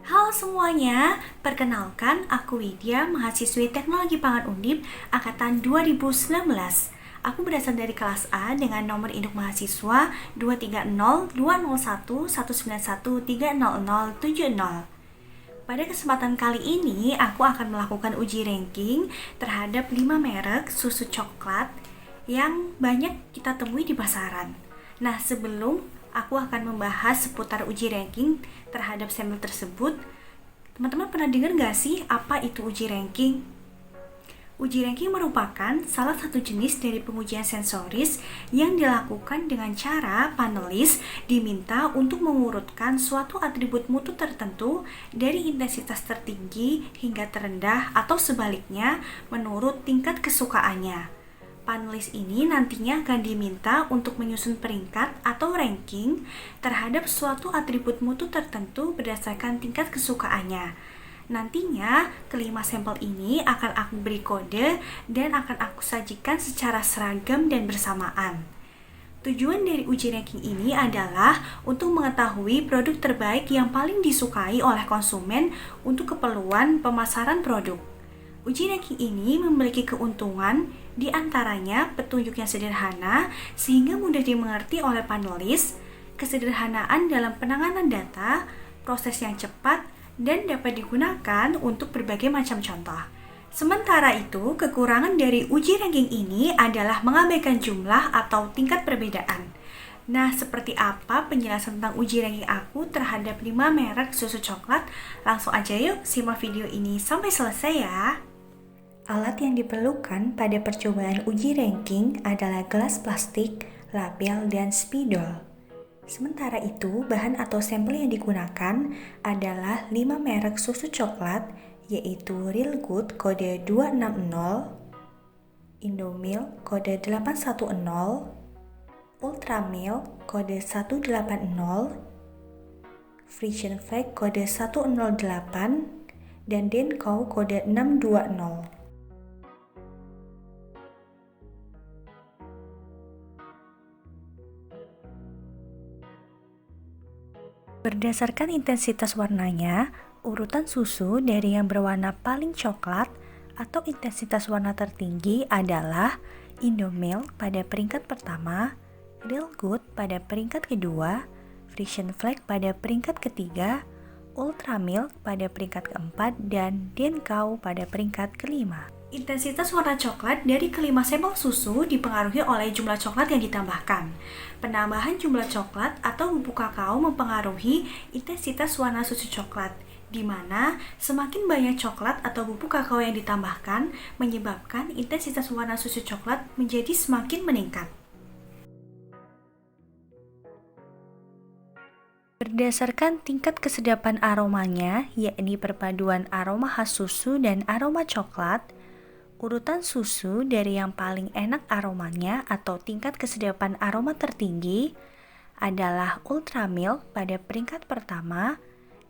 Halo semuanya, perkenalkan aku Widya, mahasiswi Teknologi Pangan Undip angkatan 2019. Aku berasal dari kelas A dengan nomor induk mahasiswa 23020119191300070. Pada kesempatan kali ini, aku akan melakukan uji ranking terhadap 5 merek susu coklat yang banyak kita temui di pasaran. Nah, sebelum aku akan membahas seputar uji ranking terhadap sampel tersebut, teman-teman pernah dengar nggak sih apa itu uji ranking? Uji ranking merupakan salah satu jenis dari pengujian sensoris yang dilakukan dengan cara panelis diminta untuk mengurutkan suatu atribut mutu tertentu dari intensitas tertinggi hingga terendah atau sebaliknya menurut tingkat kesukaannya. Panelis ini nantinya akan diminta untuk menyusun peringkat atau ranking terhadap suatu atribut mutu tertentu berdasarkan tingkat kesukaannya. Nantinya, kelima sampel ini akan aku beri kode dan akan aku sajikan secara seragam dan bersamaan. Tujuan dari uji ranking ini adalah untuk mengetahui produk terbaik yang paling disukai oleh konsumen untuk keperluan pemasaran produk. Uji ranking ini memiliki keuntungan, di antaranya petunjuk yang sederhana sehingga mudah dimengerti oleh panelis, kesederhanaan dalam penanganan data, proses yang cepat, dan dapat digunakan untuk berbagai macam contoh. Sementara itu, kekurangan dari uji ranking ini adalah mengabaikan jumlah atau tingkat perbedaan. Nah, seperti apa penjelasan tentang uji ranking aku terhadap 5 merek susu coklat? Langsung aja yuk simak video ini sampai selesai ya. Alat yang diperlukan pada percobaan uji ranking adalah gelas plastik, label, dan spidol. Sementara itu, bahan atau sampel yang digunakan adalah 5 merek susu coklat, yaitu Real Good kode 260, Indomilk kode 810, Ultramilk kode 180, Frisian Flag kode 108, dan Denkow kode 620. Berdasarkan intensitas warnanya, urutan susu dari yang berwarna paling coklat atau intensitas warna tertinggi adalah Indomilk pada peringkat pertama, Real Good pada peringkat kedua, Frisian Flag pada peringkat ketiga, Ultramilk pada peringkat keempat, dan Denkow pada peringkat kelima. Intensitas warna coklat dari kelima sampel susu dipengaruhi oleh jumlah coklat yang ditambahkan. Penambahan jumlah coklat atau bubuk kakao mempengaruhi intensitas warna susu coklat, di mana semakin banyak coklat atau bubuk kakao yang ditambahkan menyebabkan intensitas warna susu coklat menjadi semakin meningkat. Berdasarkan tingkat kesedapan aromanya, yakni perpaduan aroma khas susu dan aroma coklat, urutan susu dari yang paling enak aromanya atau tingkat kesedapan aroma tertinggi adalah Ultramilk pada peringkat pertama,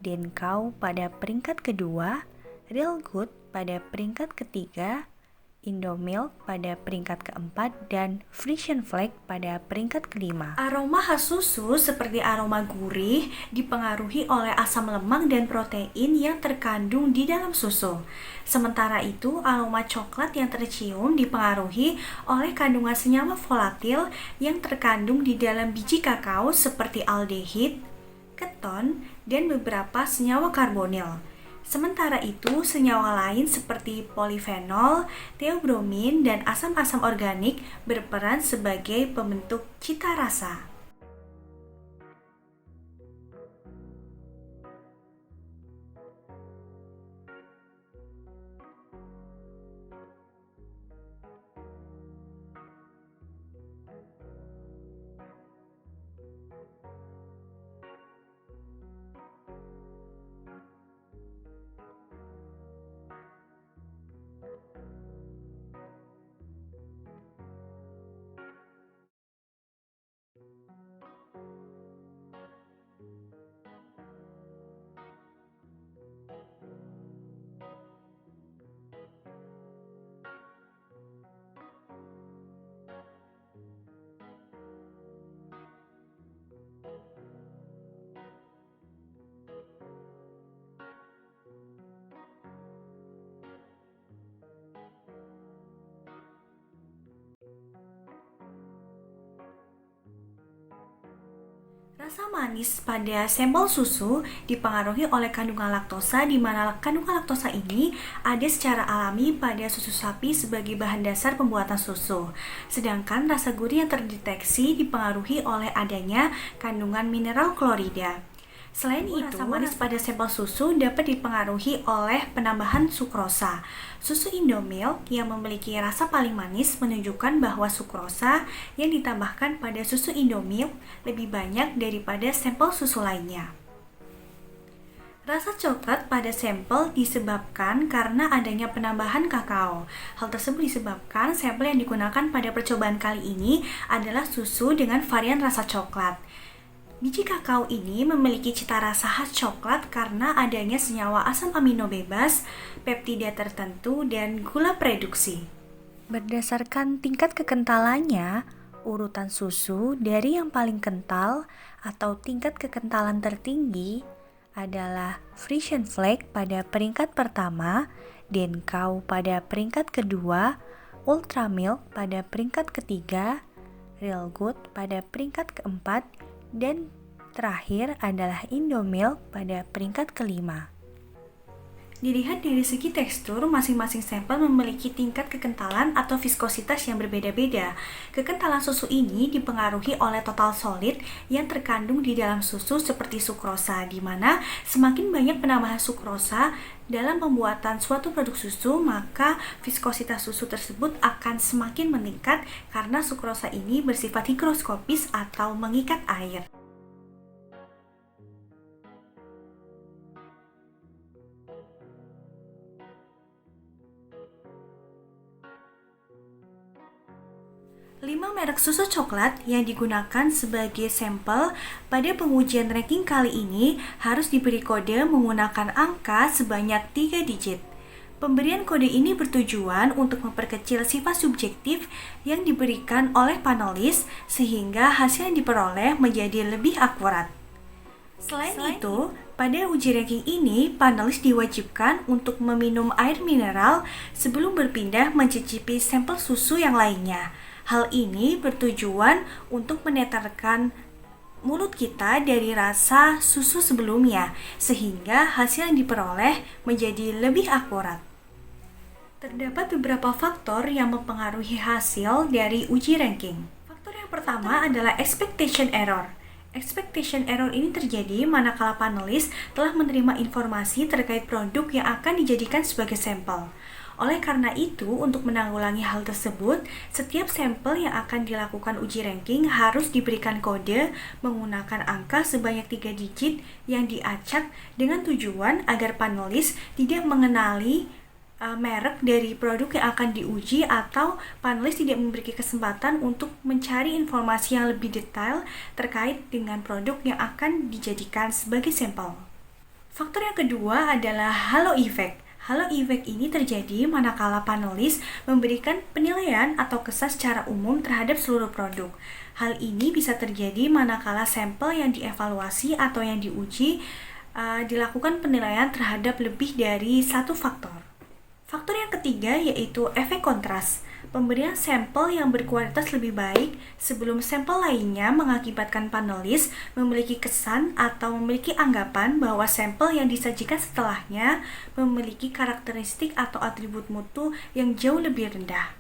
Denkow pada peringkat kedua, Real Good pada peringkat ketiga, Indomilk pada peringkat keempat, dan Frisian Flag pada peringkat kelima. Aroma khas susu seperti aroma gurih dipengaruhi oleh asam lemak dan protein yang terkandung di dalam susu. Sementara itu, aroma coklat yang tercium dipengaruhi oleh kandungan senyawa volatil yang terkandung di dalam biji kakao seperti aldehid, keton, dan beberapa senyawa karbonil. Sementara itu, senyawa lain seperti polifenol, teobromin, dan asam-asam organik berperan sebagai pembentuk cita rasa. Rasa manis pada sampel susu dipengaruhi oleh kandungan laktosa, di mana kandungan laktosa ini ada secara alami pada susu sapi sebagai bahan dasar pembuatan susu. Sedangkan rasa gurih yang terdeteksi dipengaruhi oleh adanya kandungan mineral klorida. Selain itu, rasa manis pada sampel susu dapat dipengaruhi oleh penambahan sukrosa. Susu Indomilk yang memiliki rasa paling manis menunjukkan bahwa sukrosa yang ditambahkan pada susu Indomilk lebih banyak daripada sampel susu lainnya. Rasa coklat pada sampel disebabkan karena adanya penambahan kakao. Hal tersebut disebabkan sampel yang digunakan pada percobaan kali ini adalah susu dengan varian rasa coklat. Biji kakao ini memiliki cita rasa khas coklat karena adanya senyawa asam amino bebas, peptida tertentu, dan gula reduksi. Berdasarkan tingkat kekentalannya, urutan susu dari yang paling kental atau tingkat kekentalan tertinggi adalah Frisian Flake pada peringkat pertama, Denkau pada peringkat kedua, Ultramilk pada peringkat ketiga, Real Good pada peringkat keempat, dan terakhir adalah Indomilk pada peringkat kelima. Dilihat dari segi tekstur, masing-masing sampel memiliki tingkat kekentalan atau viskositas yang berbeda-beda. Kekentalan susu ini dipengaruhi oleh total solid yang terkandung di dalam susu seperti sukrosa, di mana semakin banyak penambahan sukrosa dalam pembuatan suatu produk susu, maka viskositas susu tersebut akan semakin meningkat karena sukrosa ini bersifat higroskopis atau mengikat air. Lima merek susu coklat yang digunakan sebagai sampel pada pengujian ranking kali ini harus diberi kode menggunakan angka sebanyak 3 digit. Pemberian kode ini bertujuan untuk memperkecil sifat subjektif yang diberikan oleh panelis sehingga hasil yang diperoleh menjadi lebih akurat. Selain itu, pada uji ranking ini, panelis diwajibkan untuk meminum air mineral sebelum berpindah mencicipi sampel susu yang lainnya. Hal ini bertujuan untuk menetralkan mulut kita dari rasa susu sebelumnya, sehingga hasil yang diperoleh menjadi lebih akurat. Terdapat beberapa faktor yang mempengaruhi hasil dari uji ranking. Faktor yang pertama adalah expectation error. Expectation error ini terjadi manakala panelis telah menerima informasi terkait produk yang akan dijadikan sebagai sampel. Oleh karena itu, untuk menanggulangi hal tersebut, setiap sampel yang akan dilakukan uji ranking harus diberikan kode menggunakan angka sebanyak 3 digit yang diacak dengan tujuan agar panelis tidak mengenali merek dari produk yang akan diuji atau panelis tidak memiliki kesempatan untuk mencari informasi yang lebih detail terkait dengan produk yang akan dijadikan sebagai sampel. Faktor yang kedua adalah halo effect. Halo effect ini terjadi manakala panelis memberikan penilaian atau kesan secara umum terhadap seluruh produk. Hal ini bisa terjadi manakala sampel yang dievaluasi atau yang diuji dilakukan penilaian terhadap lebih dari satu faktor. Faktor yang ketiga yaitu efek kontras. Pemberian sampel yang berkualitas lebih baik sebelum sampel lainnya mengakibatkan panelis memiliki kesan atau memiliki anggapan bahwa sampel yang disajikan setelahnya memiliki karakteristik atau atribut mutu yang jauh lebih rendah.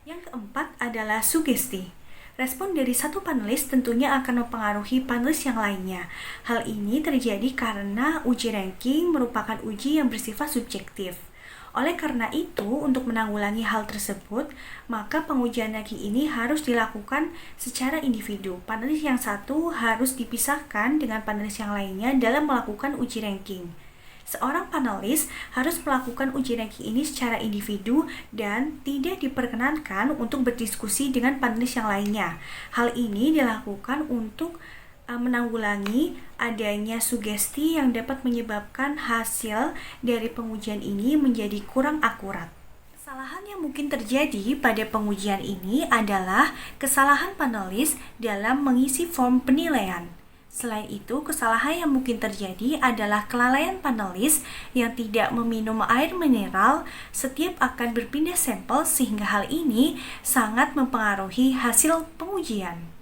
Yang keempat adalah sugesti. Respon dari satu panelis tentunya akan mempengaruhi panelis yang lainnya. Hal ini terjadi karena uji ranking merupakan uji yang bersifat subjektif. Oleh karena itu, untuk menanggulangi hal tersebut, maka pengujian ranking ini harus dilakukan secara individu. Panelis yang satu harus dipisahkan dengan panelis yang lainnya dalam melakukan uji ranking. Seorang panelis harus melakukan uji ranking ini secara individu dan tidak diperkenankan untuk berdiskusi dengan panelis yang lainnya. Hal ini dilakukan untuk menanggulangi adanya sugesti yang dapat menyebabkan hasil dari pengujian ini menjadi kurang akurat. Kesalahan yang mungkin terjadi pada pengujian ini adalah kesalahan panelis dalam mengisi form penilaian. Selain itu, kesalahan yang mungkin terjadi adalah kelalaian panelis yang tidak meminum air mineral setiap akan berpindah sampel, sehingga hal ini sangat mempengaruhi hasil pengujian.